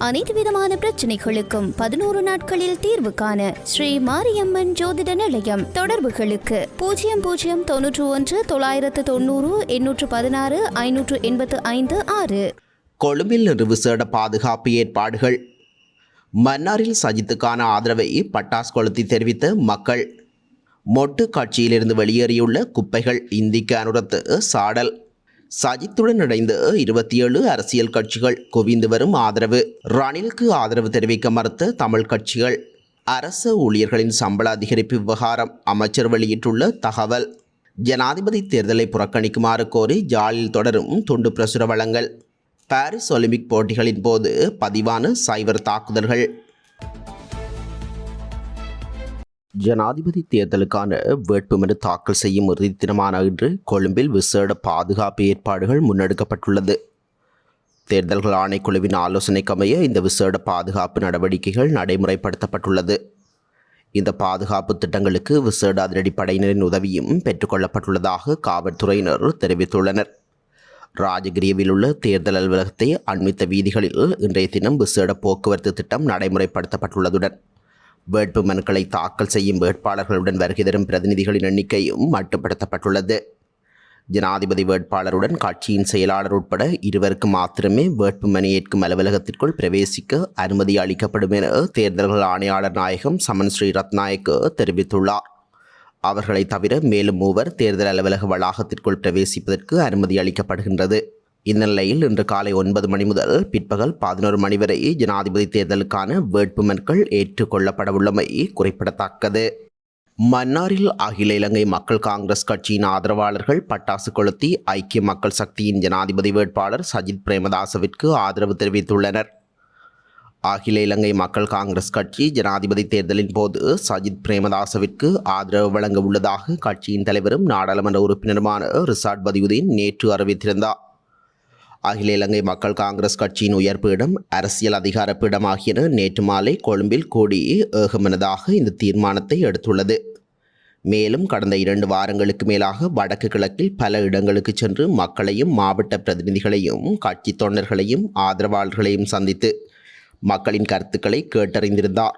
அனைத்து விதமான பிரச்சனைகளுக்கும் 11 நாட்களில் தீர்வு காண ஸ்ரீ மாரியம்மன் ஜோதிட நிலையம். தொடர்புகளுக்கு 0091 990 816 585 6. கொழும்பில் இன்று விசேட பாதுகாப்பு ஏற்பாடுகள். மன்னாரில் சஜித்துக்கான ஆதரவை பட்டாசு கொளுத்தி தெரிவித்த மக்கள். மொட்டு கட்சியிலிருந்து வெளியேறியுள்ள குப்பைகள் இந்திக்கு அனுரத்து சாடல். சஜித்துடன் இணைந்து 27 அரசியல் கட்சிகள் குவிந்து வரும் ஆதரவு. ரணிலுக்கு ஆதரவு தெரிவிக்க மறுத்த தமிழ் கட்சிகள். அரசு ஊழியர்களின் சம்பள அதிகரிப்பு விவகாரம் அமைச்சர் வெளியிட்டுள்ள தகவல். ஜனாதிபதி தேர்தலை புறக்கணிக்குமாறு கோரி ஜாலில் தொடரும் துண்டு பிரசுர வழங்கல். பாரிஸ் ஒலிம்பிக் போட்டிகளின் போது பதிவான சைபர் தாக்குதல்கள். ஜனாதிபதி தேர்தலுக்கான வேட்புமனு தாக்கல் செய்யும் இறுதி தினமான இன்று கொழும்பில் விசேட பாதுகாப்பு ஏற்பாடுகள் முன்னெடுக்கப்பட்டுள்ளது. தேர்தல்கள் ஆணைக்குழுவின் ஆலோசனைக்கமைய இந்த விசேட பாதுகாப்பு நடவடிக்கைகள் நடைமுறைப்படுத்தப்பட்டுள்ளது. இந்த பாதுகாப்பு திட்டங்களுக்கு விசேட அதிரடிப்படையினரின் உதவியும் பெற்றுக்கொள்ளப்பட்டுள்ளதாக காவல்துறையினர் தெரிவித்துள்ளனர். ராஜகிரியவில் உள்ள தேர்தல் அலுவலகத்தை அண்மித்த வீதிகளில் இன்றைய தினம் விசேட போக்குவரத்து திட்டம் நடைமுறைப்படுத்தப்பட்டுள்ளதுடன் வேட்பு மனுக்களை தாக்கல் செய்யும் வேட்பாளர்களுடன் வருகை தரும் பிரதிநிதிகளின் எண்ணிக்கையும் மட்டுப்படுத்தப்பட்டுள்ளது. ஜனாதிபதி வேட்பாளருடன் கட்சியின் செயலாளர் உட்பட இருவருக்கு மாத்திரமே வேட்புமனு ஏற்கும் அலுவலகத்திற்குள் பிரவேசிக்க அனுமதி அளிக்கப்படும் என தேர்தல்கள் ஆணையாளர் நாயகம் சமன் ஸ்ரீ ரத்நாயக்கு தெரிவித்துள்ளார். அவர்களை தவிர மேலும் 3 தேர்தல் அலுவலக வளாகத்திற்குள் பிரவேசிப்பதற்கு அனுமதி அளிக்கப்படுகின்றது. இந்நிலையில் இன்று காலை 9 மணி முதல் பிற்பகல் 11 மணி வரை ஜனாதிபதி தேர்தலுக்கான வேட்புமனுக்கள் ஏற்றுக்கொள்ளப்படவுள்ளமை குறிப்பிடத்தக்கது. மன்னாரில் அகில இலங்கை மக்கள் காங்கிரஸ் கட்சியின் ஆதரவாளர்கள் பட்டாசு கொளுத்தி ஐக்கிய மக்கள் சக்தியின் ஜனாதிபதி வேட்பாளர் சஜித் பிரேமதாசவிற்கு ஆதரவு தெரிவித்துள்ளனர். அகில இலங்கை மக்கள் காங்கிரஸ் கட்சி ஜனாதிபதி தேர்தலின் போது சஜித் பிரேமதாசவிற்கு ஆதரவு வழங்க உள்ளதாக கட்சியின் தலைவரும் நாடாளுமன்ற உறுப்பினருமான ரிசாட் பதியுதீன் நேற்று அறிவித்திருந்தார். அகில இலங்கை மக்கள் காங்கிரஸ் கட்சியின் உயர்பீடம் அரசியல் அதிகார பீடம் ஆகியன நேற்று மாலை கொழும்பில் கூடி ஏகமனதாக இந்த தீர்மானத்தை எடுத்துள்ளது. மேலும் கடந்த 2 வாரங்களுக்கு மேலாக வடக்கு கிழக்கில் பல இடங்களுக்கு சென்று மக்களையும் மாவட்ட பிரதிநிதிகளையும் கட்சி தொண்டர்களையும் ஆதரவாளர்களையும் சந்தித்து மக்களின் கருத்துக்களை கேட்டறிந்திருந்தார்.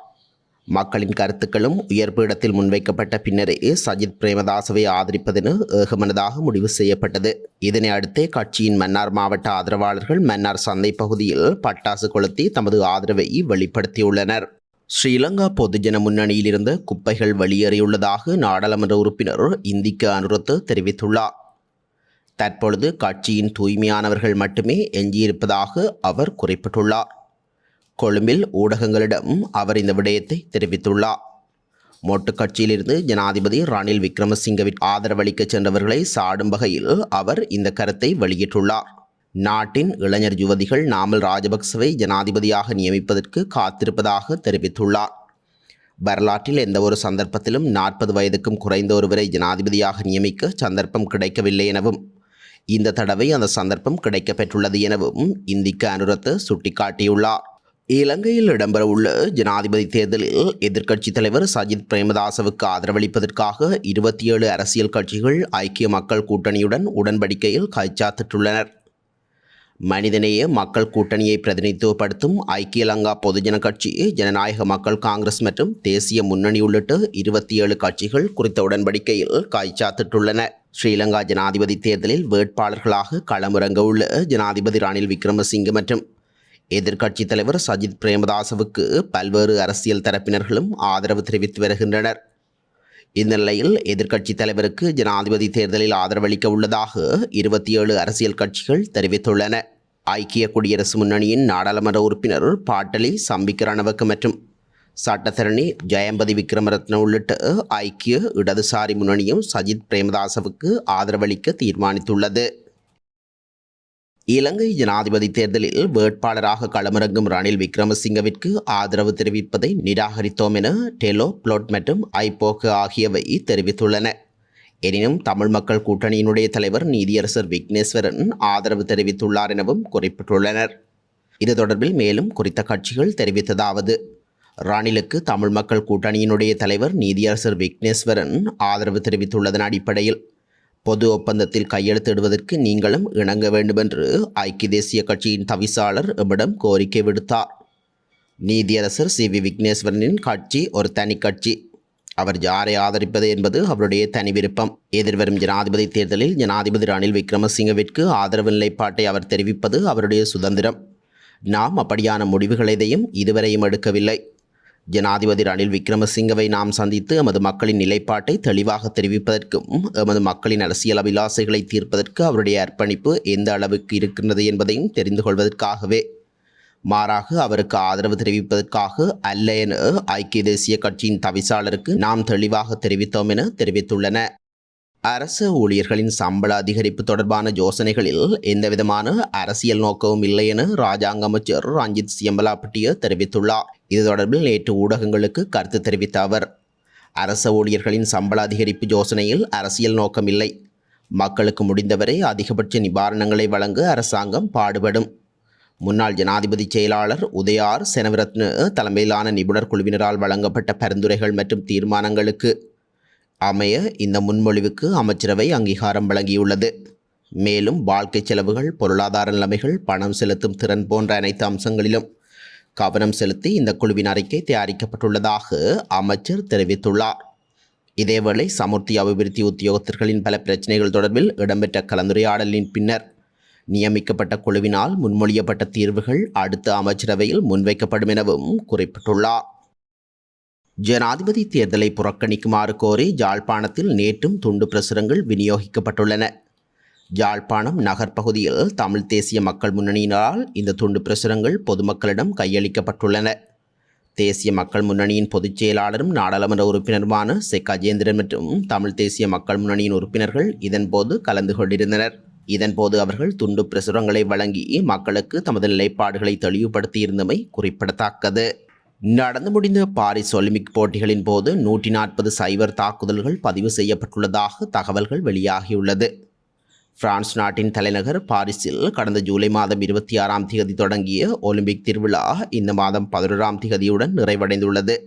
மக்களின் கருத்துக்களும் உயர்பீடத்தில் முன்வைக்கப்பட்ட பின்னரே சஜித் பிரேமதாசவை ஆதரிப்பதென ஏகமனதாக முடிவு செய்யப்பட்டது. இதனை அடுத்தே கட்சியின் மன்னார் மாவட்ட ஆதரவாளர்கள் மன்னார் சந்தை பகுதியில் பட்டாசு கொளுத்தி தமது ஆதரவை வெளிப்படுத்தியுள்ளனர். ஸ்ரீலங்கா பொதுஜன முன்னணியில் இருந்த குப்பைகள் வெளியேறியுள்ளதாக நாடாளுமன்ற உறுப்பினர் இந்திக்கு அனுரத்து தெரிவித்துள்ளார். தற்பொழுது கட்சியின் தூய்மையானவர்கள் மட்டுமே எஞ்சியிருப்பதாக அவர் குறிப்பிட்டுள்ளார். கொழும்பில் ஊடகங்களிடம் அவர் இந்த விடயத்தை தெரிவித்துள்ளார். மொட்டு கட்சியிலிருந்து ஜனாதிபதி ரணில் விக்ரமசிங்கவிற்கு ஆதரவளிக்க சென்றவர்களை சாடும் வகையில் அவர் இந்த கருத்தை வெளியிட்டுள்ளார். நாட்டின் இளைஞர் யுவதிகள் நாமல் ராஜபக்சவை ஜனாதிபதியாக நியமிப்பதற்கு காத்திருப்பதாக தெரிவித்துள்ளார். வரலாற்றில் எந்த ஒரு சந்தர்ப்பத்திலும் 40 வயதுக்கும் குறைந்த ஒருவரை ஜனாதிபதியாக நியமிக்க சந்தர்ப்பம் கிடைக்கவில்லை எனவும் இந்த தடவை அந்த சந்தர்ப்பம் கிடைக்கப்பெற்றுள்ளது எனவும் இந்திக்கு அனுரத்து சுட்டிக்காட்டியுள்ளார். இலங்கையில் இடம்பெறவுள்ள ஜனாதிபதி தேர்தலில் எதிர்க்கட்சித் தலைவர் சஜித் பிரேமதாசவுக்கு ஆதரவளிப்பதற்காக 27 அரசியல் கட்சிகள் ஐக்கிய மக்கள் கூட்டணியுடன் உடன்படிக்கையில் கைச்சாத்திட்டுள்ளனர். மனிதநேய மக்கள் கூட்டணியை பிரதிநிதித்துவப்படுத்தும் ஐக்கிய லங்கா பொதுஜன கட்சி, ஜனநாயக மக்கள் காங்கிரஸ் மற்றும் தேசிய முன்னணி உள்ளிட்ட 27 கட்சிகள் குறித்த உடன்படிக்கையில் கைச்சாத்திட்டுள்ளன. ஸ்ரீலங்கா ஜனாதிபதி தேர்தலில் வேட்பாளர்களாக களமிறங்க உள்ள ஜனாதிபதி ரணில் விக்ரமசிங்க மற்றும் எதிர்க்கட்சித் தலைவர் சஜித் பிரேமதாசவுக்கு பல்வேறு அரசியல் தரப்பினர்களும் ஆதரவு தெரிவித்து வருகின்றனர். இந்நிலையில் எதிர்க்கட்சித் தலைவருக்கு ஜனாதிபதி தேர்தலில் ஆதரவளிக்க உள்ளதாக 27 அரசியல் கட்சிகள் தெரிவித்துள்ளன. ஐக்கிய குடியரசு முன்னணியின் நாடாளுமன்ற உறுப்பினர் பாட்டலி சம்பிக்க ரணவக்க மற்றும் சட்டத்தரணி ஜெயம்பதி விக்ரமரத்ன உள்ளிட்ட ஐக்கிய இடதுசாரி முன்னணியும் சஜித் பிரேமதாசவுக்கு ஆதரவளிக்க தீர்மானித்துள்ளது. இலங்கை ஜனாதிபதி தேர்தலில் வேட்பாளராக களமிறங்கும் ரணில் விக்ரமசிங்கவிற்கு ஆதரவு தெரிவிப்பதை நிராகரித்தோம் என டெலோ பிளோட் மற்றும் ஐபோக் ஆகியவை தெரிவித்துள்ளன. எனினும் தமிழ் மக்கள் கூட்டணியினுடைய தலைவர் நீதியரசர் விக்னேஸ்வரன் ஆதரவு தெரிவித்துள்ளார் எனவும் குறிப்பிட்டுள்ளனர். இது தொடர்பில் மேலும் குறித்த கட்சிகள் தெரிவித்ததாவது: ரணிலுக்கு தமிழ் மக்கள் கூட்டணியினுடைய தலைவர் நீதியரசர் விக்னேஸ்வரன் ஆதரவு தெரிவித்துள்ளதன் அடிப்படையில் பொது ஒப்பந்தத்தில் கையெழுத்திடுவதற்கு நீங்களும் இணங்க வேண்டுமென்று ஐக்கிய தேசிய கட்சியின் தவிசாளர் எம்மிடம் கோரிக்கை விடுத்தார். நீதியரசர் சி வி விக்னேஸ்வரனின் கட்சி ஒரு தனி கட்சி. அவர் யாரை ஆதரிப்பது என்பது அவருடைய தனி விருப்பம். எதிர்வரும் ஜனாதிபதி தேர்தலில் ஜனாதிபதி ரணில் விக்ரமசிங்கவிற்கு ஆதரவு நிலைப்பாட்டை அவர் தெரிவிப்பது அவருடைய சுதந்திரம். நாம் அப்படியான முடிவுகள் எதையும் இதுவரையும் எடுக்கவில்லை. ஜனாதிபதி ரணில் விக்ரமசிங்கவை நாம் சந்தித்து எமது மக்களின் நிலைப்பாட்டை தெளிவாக தெரிவிப்பதற்கும் எமது மக்களின் அரசியல் அபிலாசைகளை தீர்ப்பதற்கு அவருடைய அர்ப்பணிப்பு எந்த அளவுக்கு இருக்கின்றது என்பதையும் தெரிந்து கொள்வதற்காகவே. மாறாக அவருக்கு ஆதரவு தெரிவிப்பதற்காக அல்ல என ஐக்கிய தேசிய கட்சியின் தவிசாளருக்கு நாம் தெளிவாக தெரிவித்தோம் என தெரிவித்துள்ளன. அரசு ஊழியர்களின் சம்பள அதிகரிப்பு தொடர்பான யோசனைகளில் எந்தவிதமான அரசியல் நோக்கமும் இல்லை என இராஜாங்க அமைச்சர் ரஞ்சித் சியம்பலாபட்டிய தெரிவித்துள்ளார். இது தொடர்பில் நேற்று ஊடகங்களுக்கு கருத்து தெரிவித்த அவர், அரசு ஊழியர்களின் சம்பள அதிகரிப்பு யோசனையில் அரசியல் நோக்கம் இல்லை. மக்களுக்கு முடிந்தவரை அதிகபட்ச நிவாரணங்களை வழங்க அரசாங்கம் பாடுபடும். முன்னாள் ஜனாதிபதி செயலாளர் உதயார் செனவிரத்ன தலைமையிலான நிபுணர் குழுவினரால் வழங்கப்பட்ட பரிந்துரைகள் மற்றும் தீர்மானங்களுக்கு அமைய இந்த முன்மொழிவுக்கு அமைச்சரவை அங்கீகாரம் வழங்கியுள்ளது. மேலும் வாழ்க்கை செலவுகள், பொருளாதார நிலைமைகள், பணம் செலுத்தும் திறன் போன்ற அனைத்து அம்சங்களிலும் கவனம் செலுத்தி இந்த குழுவின் அறிக்கை தயாரிக்கப்பட்டுள்ளதாக அமைச்சர் தெரிவித்துள்ளார். இதேவேளை சமுர்த்தி அபிவிருத்தி உத்தியோகத்தர்களின் பல பிரச்சினைகள் தொடர்பில் இடம்பெற்ற கலந்துரையாடலின் பின்னர் நியமிக்கப்பட்ட குழுவினால் முன்மொழியப்பட்ட தீர்வுகள் அடுத்த அமைச்சரவையில் முன்வைக்கப்படும் எனவும் குறிப்பிட்டுள்ளார். ஜனாதிபதி தேர்தலை புறக்கணிக்குமாறு கோரி யாழ்ப்பாணத்தில் நேற்றும் துண்டு பிரசுரங்கள் விநியோகிக்கப்பட்டுள்ளன. யாழ்ப்பாணம் நகர்ப்பகுதியில் தமிழ் தேசிய மக்கள் முன்னணியினால் இந்த துண்டு பிரசுரங்கள் பொதுமக்களிடம் கையளிக்கப்பட்டுள்ளன. தேசிய மக்கள் முன்னணியின் பொதுச் செயலாளரும் நாடாளுமன்ற உறுப்பினருமான செ கஜேந்திரன் மற்றும் தமிழ் தேசிய மக்கள் முன்னணியின் உறுப்பினர்கள் இதன்போது கலந்து கொண்டிருந்தனர். இதன்போது அவர்கள் துண்டு பிரசுரங்களை வழங்கி மக்களுக்கு தமது நிலைப்பாடுகளை தெளிவுபடுத்தியிருந்தமை குறிப்பிடத்தக்கது. நடந்து முடிந்த பாரிஸ் ஒலிம்பிக் போட்டிகளின் போது 140 சைபர் தாக்குதல்கள் பதிவு செய்யப்பட்டுள்ளதாக தகவல்கள் வெளியாகியுள்ளது. பிரான்ஸ் நாட்டின் தலைநகர் பாரிஸில் கடந்த ஜூலை மாதம் 26ஆம் தேதி தொடங்கிய ஒலிம்பிக் திருவிழா இந்த மாதம் 11ஆம் தேதியுடன் நிறைவடைந்துள்ளது.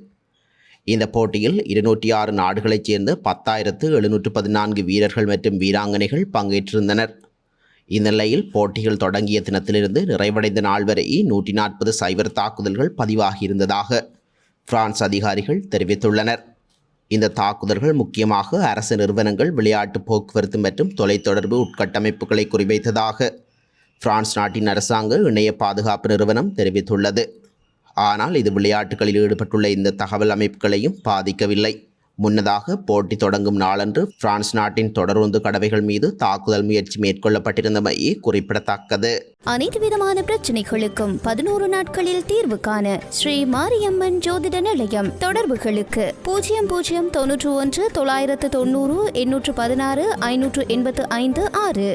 இந்த போட்டியில் 206 நாடுகளைச் சேர்ந்த 10,714 வீரர்கள் மற்றும் வீராங்கனைகள் பங்கேற்றிருந்தனர். இந்நிலையில் போட்டிகள் தொடங்கிய தினத்திலிருந்து நிறைவடைந்த நாள் வரை 140 சைபர் தாக்குதல்கள் பதிவாகியிருந்ததாக பிரான்ஸ் அதிகாரிகள் தெரிவித்துள்ளனர். இந்த தாக்குதல்கள் முக்கியமாக அரசு நிறுவனங்கள், விளையாட்டு, போக்குவரத்து மற்றும் தொலைத்தொடர்பு உட்கட்டமைப்புகளை குறிவைத்ததாக பிரான்ஸ் நாட்டின் அரசாங்க இணைய பாதுகாப்பு நிறுவனம் தெரிவித்துள்ளது. ஆனால் இது விளையாட்டுகளில் ஈடுபட்டுள்ள இந்த தகவல் அமைப்புகளையும் பாதிக்கவில்லை. முன்னதாக போட்டி தொடங்கும் நாளன்று பிரான்ஸ் நாட்டின் தொடருந்து கடவைகள் மீது தாக்குதல் முயற்சி மேற்கொள்ளப்பட்டிருந்தமை குறிப்பிடத்தக்கது. அனைத்து விதமான பிரச்சனைகளுக்கும் 11 நாட்களில் தீர்வு காண ஸ்ரீ மாரியம்மன் ஜோதிட நிலையம். தொடர்புகளுக்கு 0091 990 816 585 6.